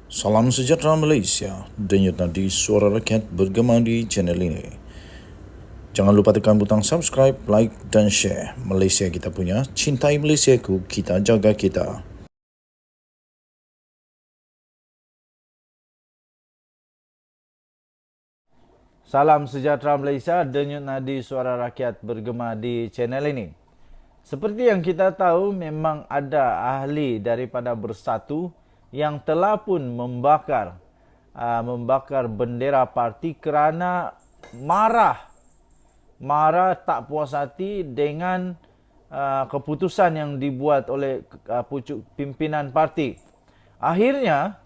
Salam sejahtera Malaysia, denyut nadi suara rakyat bergema di channel ini. Jangan lupa tekan butang subscribe, like dan share. Malaysia kita punya, cintai Malaysiaku, kita jaga kita. Salam sejahtera Malaysia, denyut nadi suara rakyat bergema di channel ini. Seperti yang kita tahu, memang ada ahli daripada Bersatu yang telah pun membakar bendera parti kerana marah tak puas hati dengan keputusan yang dibuat oleh pucuk pimpinan parti. Akhirnya,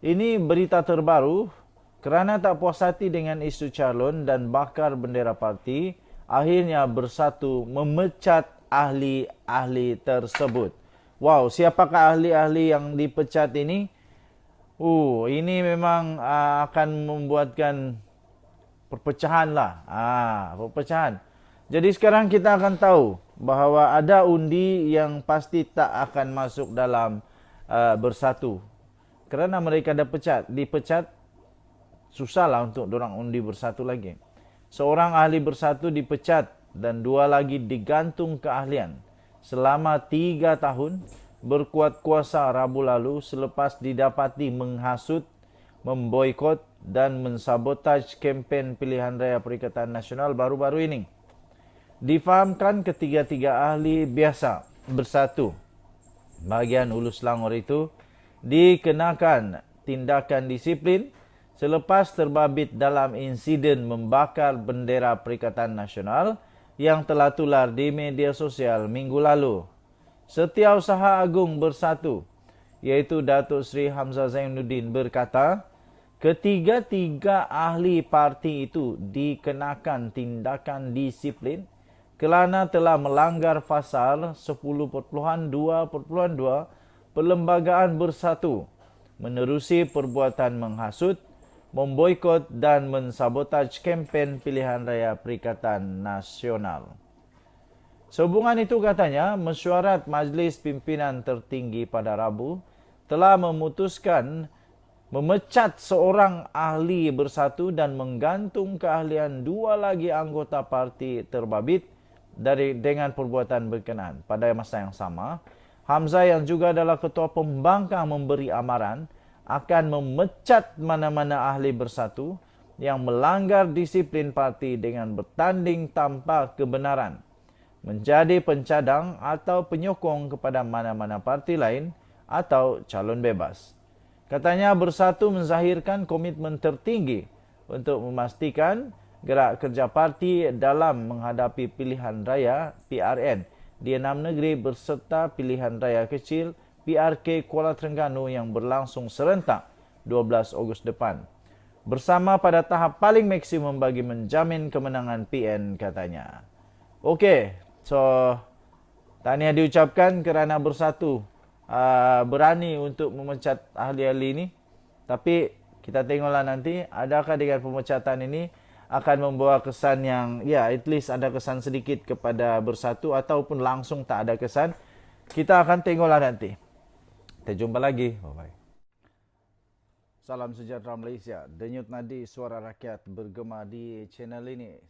ini berita terbaru, kerana tak puas hati dengan isu calon dan bakar bendera parti, akhirnya Bersatu memecat ahli-ahli tersebut. Wow, siapakah ahli-ahli yang dipecat ini? Ini memang akan membuatkan perpecahan lah. Perpecahan. Jadi sekarang kita akan tahu bahawa ada undi yang pasti tak akan masuk dalam Bersatu. Kerana mereka dipecat, susahlah untuk dorang undi Bersatu lagi. Seorang ahli Bersatu dipecat dan dua lagi digantung keahlian selama 3 tahun berkuat kuasa Rabu lalu selepas didapati menghasut, memboikot dan mensabotaj kempen pilihan raya Perikatan Nasional baru-baru ini. Difahamkan ketiga-tiga ahli biasa Bersatu bahagian Hulu Selangor itu dikenakan tindakan disiplin selepas terbabit dalam insiden membakar bendera Perikatan Nasional yang telah tular di media sosial minggu lalu. Setiausaha Agung Bersatu, iaitu Datuk Seri Hamzah Zainuddin berkata, ketiga-tiga ahli parti itu dikenakan tindakan disiplin kerana telah melanggar pasal 10.2.2 Perlembagaan Bersatu, menerusi perbuatan menghasut, memboikot dan mensabotaj kempen pilihan raya Perikatan Nasional. Sehubungan itu katanya, mesyuarat Majlis Pimpinan Tertinggi pada Rabu telah memutuskan memecat seorang ahli Bersatu dan menggantung keahlian dua lagi anggota parti terbabit dengan perbuatan berkenaan. Pada masa yang sama, Hamzah yang juga adalah ketua pembangkang memberi amaran akan memecat mana-mana ahli Bersatu yang melanggar disiplin parti dengan bertanding tanpa kebenaran, menjadi pencadang atau penyokong kepada mana-mana parti lain atau calon bebas. Katanya Bersatu menzahirkan komitmen tertinggi untuk memastikan gerak kerja parti dalam menghadapi pilihan raya PRN di 6 negeri berserta pilihan raya kecil PRK Kuala Terengganu yang berlangsung serentak 12 Ogos depan. Bersama pada tahap paling maksimum bagi menjamin kemenangan PN katanya. Okey, so tahniah diucapkan kerana Bersatu berani untuk memecat ahli-ahli ini. Tapi kita tengoklah nanti adakah dengan pemecatan ini akan membawa kesan yang at least ada kesan sedikit kepada Bersatu ataupun langsung tak ada kesan. Kita akan tengoklah nanti. Kita jumpa lagi. Bye-bye. Salam sejahtera Malaysia. Denyut nadi suara rakyat bergema di channel ini.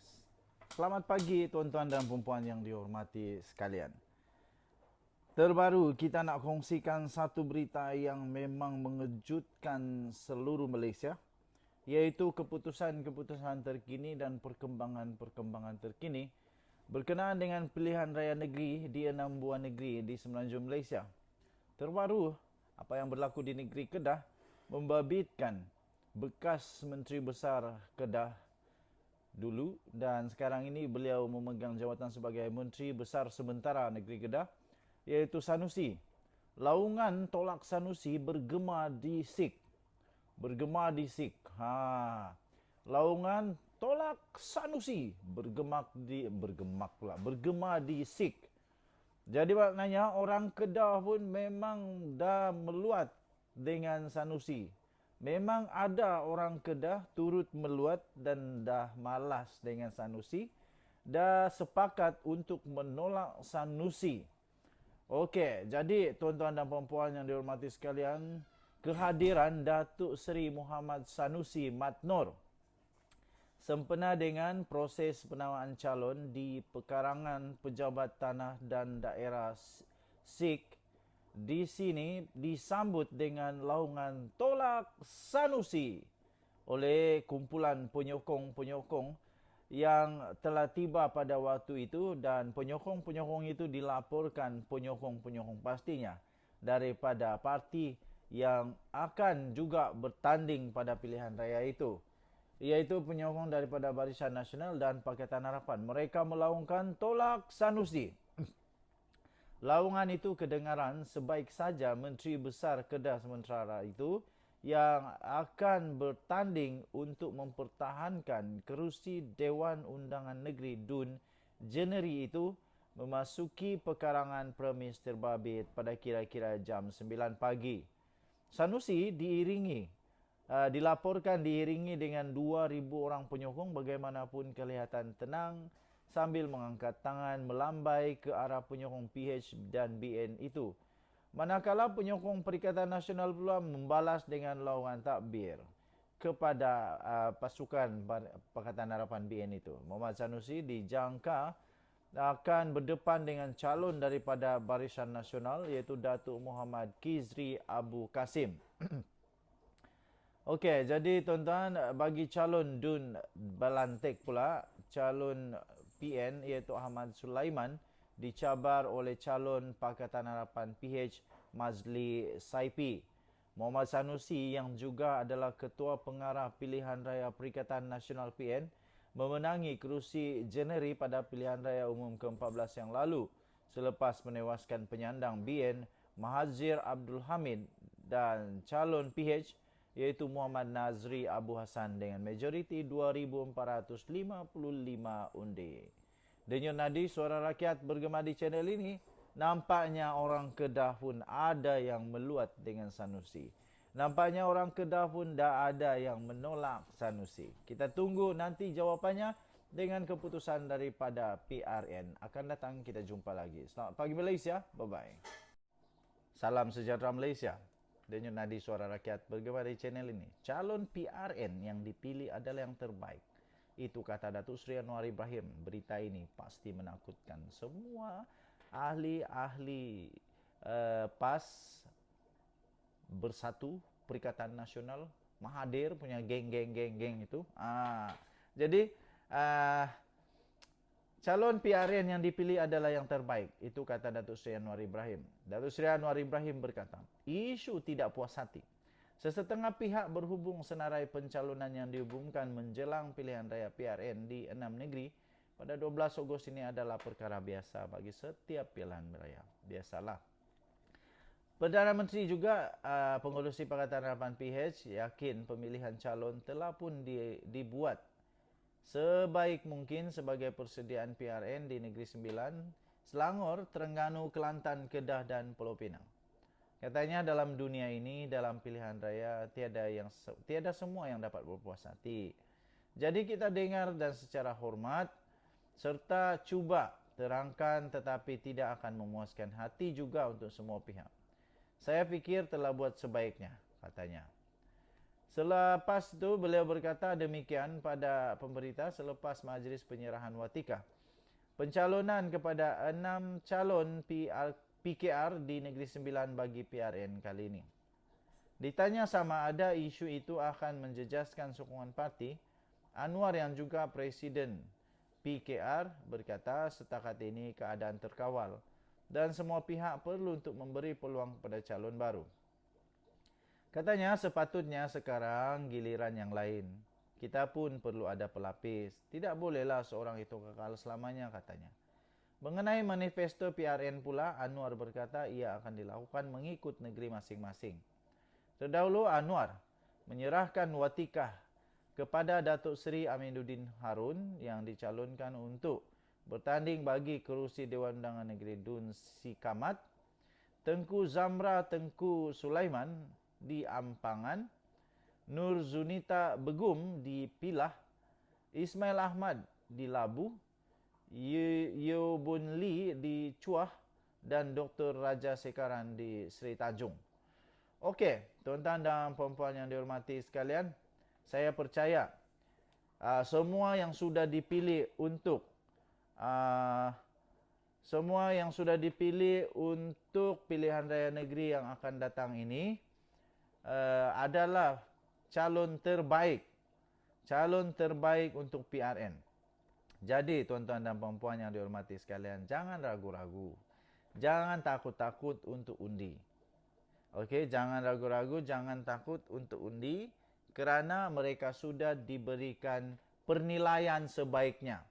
Selamat pagi tuan-tuan dan puan-puan yang dihormati sekalian. Terbaru, kita nak kongsikan satu berita yang memang mengejutkan seluruh Malaysia, iaitu keputusan-keputusan terkini dan perkembangan-perkembangan terkini berkenaan dengan pilihan raya negeri di 6 buah negeri di semenanjung Malaysia. Terbaru, apa yang berlaku di negeri Kedah membabitkan bekas Menteri Besar Kedah dulu dan sekarang ini beliau memegang jawatan sebagai Menteri Besar sementara negeri Kedah, iaitu Sanusi. Laungan tolak Sanusi bergema di SIK. Laungan tolak Sanusi bergema di SIK. Jadi maknanya orang Kedah pun memang dah meluat dengan Sanusi. Memang ada orang Kedah turut meluat dan dah malas dengan Sanusi, dah sepakat untuk menolak Sanusi. Okey, jadi tuan-tuan dan puan-puan yang dihormati sekalian, kehadiran Datuk Seri Muhammad Sanusi Mat Nor sempena dengan proses penawaan calon di Pekarangan Pejabat Tanah dan Daerah SIK. Di sini disambut dengan laungan tolak Sanusi oleh kumpulan penyokong-penyokong yang telah tiba pada waktu itu, dan penyokong-penyokong itu dilaporkan penyokong-penyokong pastinya daripada parti yang akan juga bertanding pada pilihan raya itu, iaitu penyokong daripada Barisan Nasional dan Pakatan Harapan. Mereka melaungkan tolak Sanusi. Laungan itu kedengaran sebaik saja Menteri Besar Kedah sementara itu yang akan bertanding untuk mempertahankan kerusi Dewan Undangan Negeri DUN Januari itu memasuki pekarangan premis terbabit pada kira-kira jam 9 pagi. Sanusi dilaporkan diiringi dengan 2,000 orang penyokong, bagaimanapun kelihatan tenang sambil mengangkat tangan melambai ke arah penyokong PH dan BN itu. Manakala penyokong Perikatan Nasional pula membalas dengan laungan takbir kepada pasukan Pakatan Harapan BN itu. Muhammad Sanusi dijangka akan berdepan dengan calon daripada Barisan Nasional, iaitu Datuk Muhammad Kizri Abu Kasim. Okey, jadi tuan-tuan, bagi calon DUN Balantek pula, calon PN iaitu Ahmad Sulaiman dicabar oleh calon Pakatan Harapan PH Mazli Saipi. Muhammad Sanusi yang juga adalah Ketua Pengarah Pilihan Raya Perikatan Nasional PN memenangi kerusi Januari pada pilihan raya umum ke-14 yang lalu selepas menewaskan penyandang BN Mahazir Abdul Hamid dan calon PH iaitu Muhammad Nazri Abu Hassan dengan majoriti 2,455 undi. Denyut nadi suara rakyat bergema di channel ini, nampaknya orang Kedah pun ada yang meluat dengan Sanusi. Nampaknya orang Kedah pun dah ada yang menolak Sanusi. Kita tunggu nanti jawapannya dengan keputusan daripada PRN. Akan datang, kita jumpa lagi. Selamat pagi Malaysia. Bye-bye. Salam sejahtera Malaysia. Denyut nadi suara rakyat bergema di channel ini. Calon PRN yang dipilih adalah yang terbaik. Itu kata Datuk Seri Anwar Ibrahim. Berita ini pasti menakutkan semua ahli-ahli PAS Bersatu Perikatan Nasional, Mahathir punya geng itu. Jadi calon PRN yang dipilih adalah yang terbaik. Itu kata Datuk Seri Anwar Ibrahim. Datuk Seri Anwar Ibrahim berkata, isu tidak puas hati sesetengah pihak berhubung senarai pencalonan yang diumumkan menjelang pilihan raya PRN di 6 negeri pada 12 Ogos ini adalah perkara biasa bagi setiap pilihan raya. Biasalah. Perdana Menteri juga pengurusi Pakatan Harapan PH yakin pemilihan calon telah pun dibuat sebaik mungkin sebagai persediaan PRN di Negeri Sembilan, Selangor, Terengganu, Kelantan, Kedah dan Pulau Pinang. Katanya dalam dunia ini, dalam pilihan raya, tiada semua yang dapat berpuas hati. Jadi kita dengar dan secara hormat serta cuba terangkan, tetapi tidak akan memuaskan hati juga untuk semua pihak. Saya fikir telah buat sebaiknya, katanya. Selepas itu beliau berkata demikian pada pemberita selepas majlis penyerahan watika pencalonan kepada 6 calon PKR di Negeri Sembilan bagi PRN kali ini. Ditanya sama ada isu itu akan menjejaskan sokongan parti, Anwar yang juga Presiden PKR berkata setakat ini keadaan terkawal dan semua pihak perlu untuk memberi peluang kepada calon baru. Katanya sepatutnya sekarang giliran yang lain. Kita pun perlu ada pelapis. Tidak bolehlah seorang itu kekal selamanya, katanya. Mengenai manifesto PRN pula, Anwar berkata ia akan dilakukan mengikut negeri masing-masing. Terdahulu Anwar menyerahkan watikah kepada Datuk Seri Aminuddin Harun yang dicalonkan untuk bertanding bagi kerusi Dewan Undangan Negeri DUN Sikamat, Tengku Zamra Tengku Sulaiman di Ampangan, Nur Zunita Begum di Pilah, Ismail Ahmad di Labu, Yeo Bun Lee di Cuah dan Dr. Raja Sekaran di Seri Tanjung. Okey, tuan-tuan dan puan-puan yang dihormati sekalian, saya percaya semua yang sudah dipilih untuk uh, pilihan raya negeri yang akan datang ini adalah calon terbaik untuk PRN. Jadi tuan-tuan dan puan-puan yang dihormati sekalian, jangan ragu-ragu. Jangan takut-takut untuk undi. Okey, jangan ragu-ragu, jangan takut untuk undi kerana mereka sudah diberikan penilaian sebaiknya.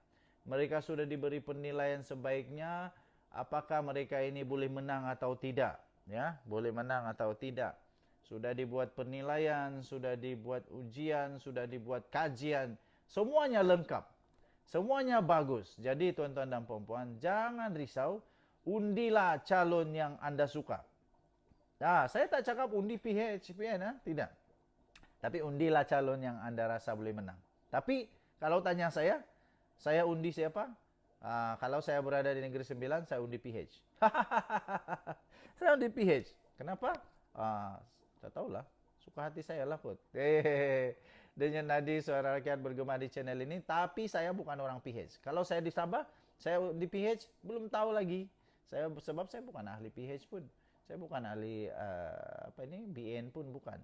Mereka sudah diberi penilaian sebaiknya apakah mereka ini boleh menang atau tidak, ya, boleh menang atau tidak. Sudah dibuat penilaian, sudah dibuat ujian, sudah dibuat kajian, semuanya lengkap. Semuanya bagus. Jadi tuan-tuan dan puan-puan, jangan risau, undilah calon yang anda suka. Saya tak cakap undi PH, PN, tidak. Tapi undilah calon yang anda rasa boleh menang. Tapi kalau tanya saya undi siapa? Kalau saya berada di Negeri Sembilan, saya undi PH. Saya undi PH. Kenapa? Tak tahulah. Suka hati saya lah kot. Dengan nadi suara rakyat bergema di channel ini. Tapi saya bukan orang PH. Kalau saya di Sabah, saya undi PH, belum tahu lagi. Sebab saya bukan ahli PH pun. Saya bukan ahli BN pun bukan.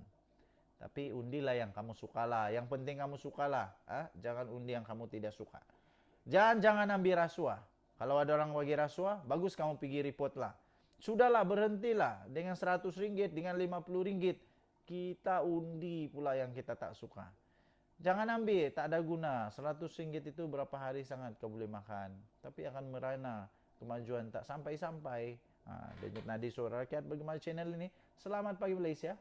Tapi undilah yang kamu sukalah. Yang penting kamu sukalah. Jangan undi yang kamu tidak suka. Jangan ambil rasuah. Kalau ada orang bagi rasuah, bagus kamu pergi report lah. Sudahlah, berhentilah. Dengan RM100, dengan RM50, kita undi pula yang kita tak suka. Jangan ambil, tak ada guna. RM100 itu berapa hari sangat kau boleh makan. Tapi akan merana kemajuan tak sampai-sampai. Denyut nadi suara rakyat bagaimana channel ini. Selamat pagi Malaysia.